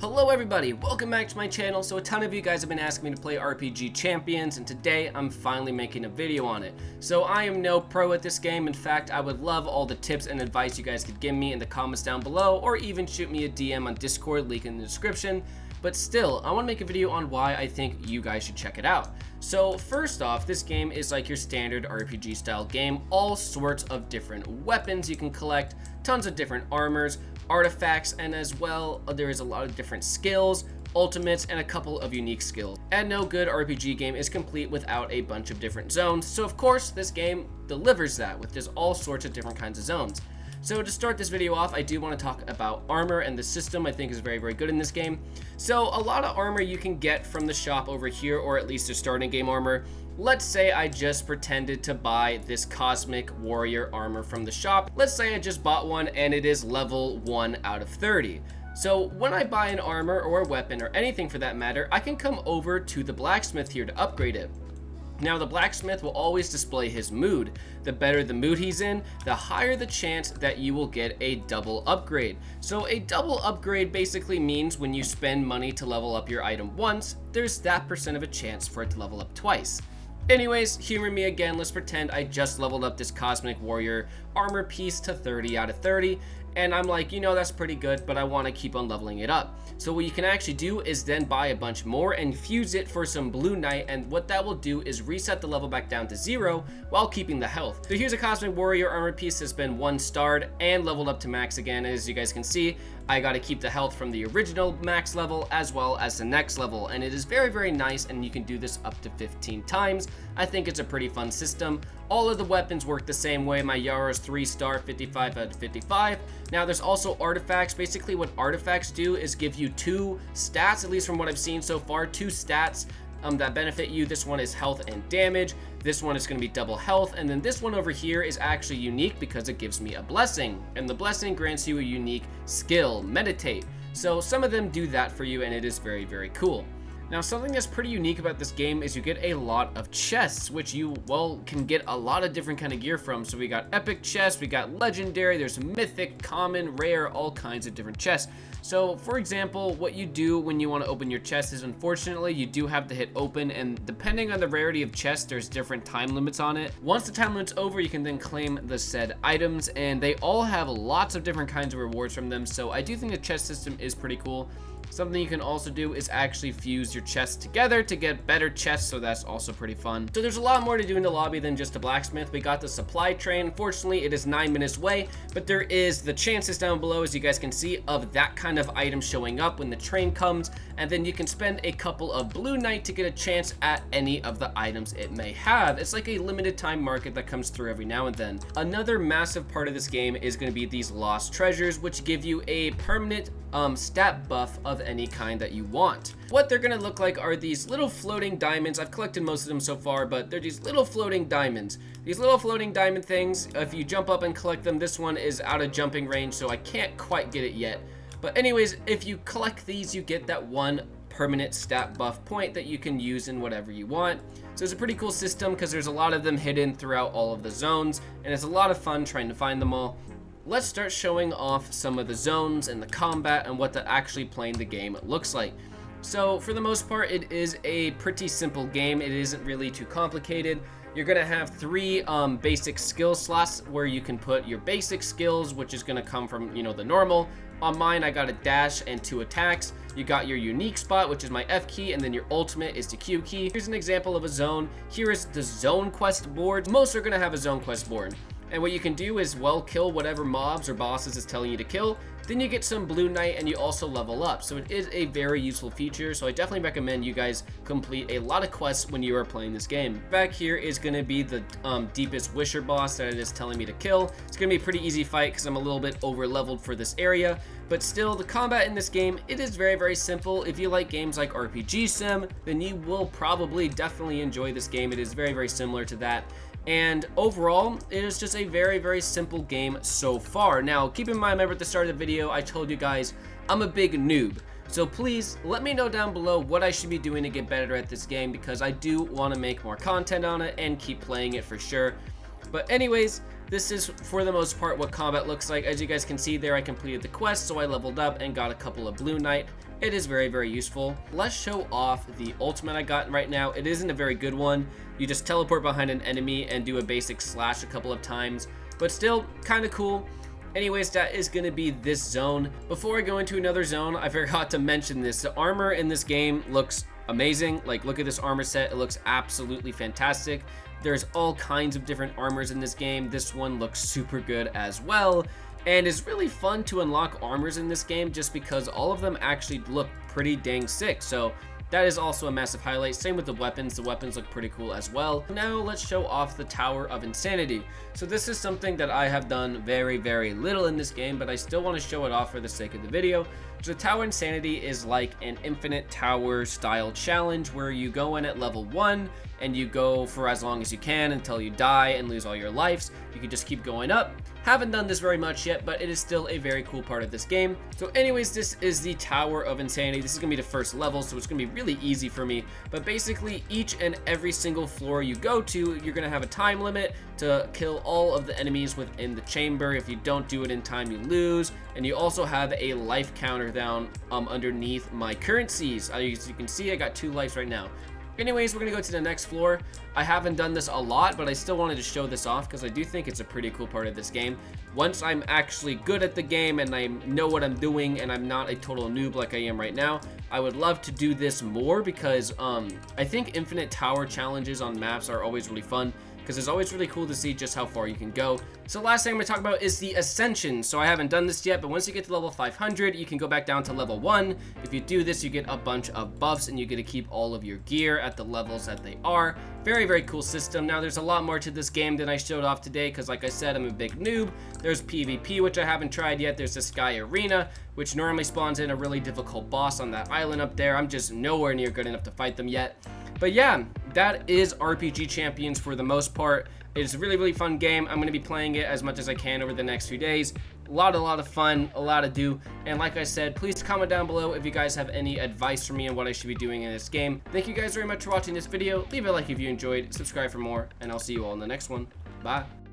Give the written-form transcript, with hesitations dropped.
Hello everybody, welcome back to my channel. So a ton of you guys have been asking me to play RPG Champions, and today I'm finally making a video on it. So I am no pro at this game. In fact, I would love all the tips and advice you guys could give me in the comments down below, or even shoot me a DM on Discord, link in the description. But still, I want to make a video on why I think you guys should check it out. So first off, this game is like your standard RPG style game. All sorts of different weapons you can collect, tons of different armors, artifacts, and as well there is a lot of different skills, ultimates, and a couple of unique skills. And no good RPG game is complete without a bunch of different zones, so of course this game delivers that with just all sorts of different kinds of zones. So to start this video off, I do want to talk about armor, and the system I think is very good in this game. So a lot of armor you can get from the shop over here, or at least a starting game armor. Let's say I just pretended to buy this Cosmic Warrior armor from the shop. Let's say I just bought one and it is level 1 out of 30. So when I buy an armor or a weapon or anything for that matter, I can come over to the blacksmith here to upgrade it. Now the blacksmith will always display his mood. The better the mood he's in, the higher the chance that you will get a double upgrade. So a double upgrade basically means when you spend money to level up your item once, there's that % of a chance for it to level up twice. Anyways, humor me again, let's pretend I just leveled up this Cosmic Warrior armor piece to 30 out of 30, and I'm like, you know, that's pretty good, but I want to keep on leveling it up. So what you can actually do is then buy a bunch more and fuse it for some Blue Knight, and what that will do is reset the level back down to 0 while keeping the health. So here's a Cosmic Warrior armor piece that's been 1-starred and leveled up to max again. As you guys can see, I got to keep the health from the original max level as well as the next level, and it is very nice, and you can do this up to 15 times. I think it's a pretty fun system. All of the weapons work the same way. My Yara's 3-star, 55 out of 55. Now there's also artifacts. Basically what artifacts do is give you 2 stats, at least from what I've seen so far, 2 stats that benefit you. This one is health and damage. This one is going to be double health, and then this one over here is actually unique because it gives me a blessing, and the blessing grants you a unique skill, meditate. So some of them do that for you, and it is very cool. Now something that's pretty unique about this game is you get a lot of chests, which you, well, can get a lot of different kind of gear from. So we got epic chests, we got legendary, there's mythic, common, rare, all kinds of different chests. So for example, what you do when you want to open your chest is, unfortunately, you do have to hit open, and depending on the rarity of chest, there's different time limits on it. Once the time limit's over, you can then claim the said items, and they all have lots of different kinds of rewards from them. So I do think the chest system is pretty cool. Something you can also do is actually fuse your chests together to get better chests, so that's also pretty fun. So there's a lot more to do in the lobby than just a blacksmith. We got the supply train. Unfortunately, it is 9 minutes away, but there is the chances down below, as you guys can see, of that kind of item showing up when the train comes, and then you can spend a couple of Blue Knight to get a chance at any of the items it may have. It's like a limited time market that comes through every now and then. Another massive part of this game is going to be these lost treasures, which give you a permanent stat buff of any kind that you want. What they're gonna look like are these little floating diamonds. I've collected most of them so far, but they're these little floating diamonds. These little floating diamond things, if you jump up and collect them, this one is out of jumping range, so I can't quite get it yet. But anyways, if you collect these, you get that one permanent stat buff point that you can use in whatever you want. So it's a pretty cool system because there's a lot of them hidden throughout all of the zones, and it's a lot of fun trying to find them all. Let's start showing off some of the zones and the combat and what the actually playing the game looks like. So for the most part, it is a pretty simple game. It isn't really too complicated. You're gonna have 3 basic skill slots where you can put your basic skills, which is gonna come from, you know, the normal. On mine, I got a dash and 2 attacks. You got your unique spot, which is my F key, and then your ultimate is the Q key. Here's an example of a zone. Here is the zone quest board. Most are gonna have a zone quest board. And what you can do is, well, kill whatever mobs or bosses it's telling you to kill. Then you get some Blue Knight and you also level up. So it is a very useful feature. So I definitely recommend you guys complete a lot of quests when you are playing this game. Back here is going to be the deepest wisher boss that it is telling me to kill. It's going to be a pretty easy fight because I'm a little bit over leveled for this area. But still, the combat in this game, it is very simple. If you like games like RPG Sim, then you will probably definitely enjoy this game. It is very similar to that. And overall, it is just a very simple game so far. Now, keep in mind, remember at the start of the video, I told you guys, I'm a big noob. So please, let me know down below what I should be doing to get better at this game, because I do want to make more content on it and keep playing it for sure. But anyways, this is for the most part what combat looks like. As you guys can see there, I completed the quest, so I leveled up and got a couple of blue knight. It is very, very useful. Let's show off the ultimate I got right now. It isn't a very good one. You just teleport behind an enemy and do a basic slash a couple of times, but still kind of cool. Anyways, that is going to be this zone. Before I go into another zone, I forgot to mention this. The armor in this game looks amazing. Like, look at this armor set. It looks absolutely fantastic. There's all kinds of different armors in this game. This one looks super good as well. And it's really fun to unlock armors in this game just because all of them actually look pretty dang sick. So that is also a massive highlight. Same with the weapons. The weapons look pretty cool as well. Now let's show off the Tower of Insanity. So this is something that I have done very, very little in this game, but I still want to show it off for the sake of the video. So the Tower of Insanity is like an infinite tower style challenge where you go in at level 1 and you go for as long as you can until you die and lose all your lives. You can just keep going up. Haven't done this very much yet, but it is still a very cool part of this game. So anyways, this is the Tower of Insanity. This is gonna be the first level, so it's gonna be really easy for me. But basically, each and every single floor you go to, you're gonna have a time limit to kill all of the enemies within the chamber. If you don't do it in time, you lose. And you also have a life counter down underneath my currencies. As you can see, I got 2 lives right now. Anyways, we're gonna go to the next floor. I haven't done this a lot, but I still wanted to show this off because I do think it's a pretty cool part of this game. Once I'm actually good at the game and I know what I'm doing and I'm not a total noob like I am right now, I would love to do this more because I think infinite tower challenges on maps are always really fun, because it's always really cool to see just how far you can go. So last thing I'm going to talk about is the Ascension. So I haven't done this yet, but once you get to level 500, you can go back down to level 1. If you do this, you get a bunch of buffs and you get to keep all of your gear at the levels that they are. Very, very cool system. Now there's a lot more to this game than I showed off today because like I said, I'm a big noob. There's PvP, which I haven't tried yet. There's the Sky Arena, which normally spawns in a really difficult boss on that island up there. I'm just nowhere near good enough to fight them yet. But yeah, that is RPG Champions for the most part. It's a really, really fun game. I'm going to be playing it as much as I can over the next few days. A lot of fun, a lot to do. And like I said, please comment down below if you guys have any advice for me on what I should be doing in this game. Thank you guys very much for watching this video. Leave a like if you enjoyed, subscribe for more, and I'll see you all in the next one. Bye.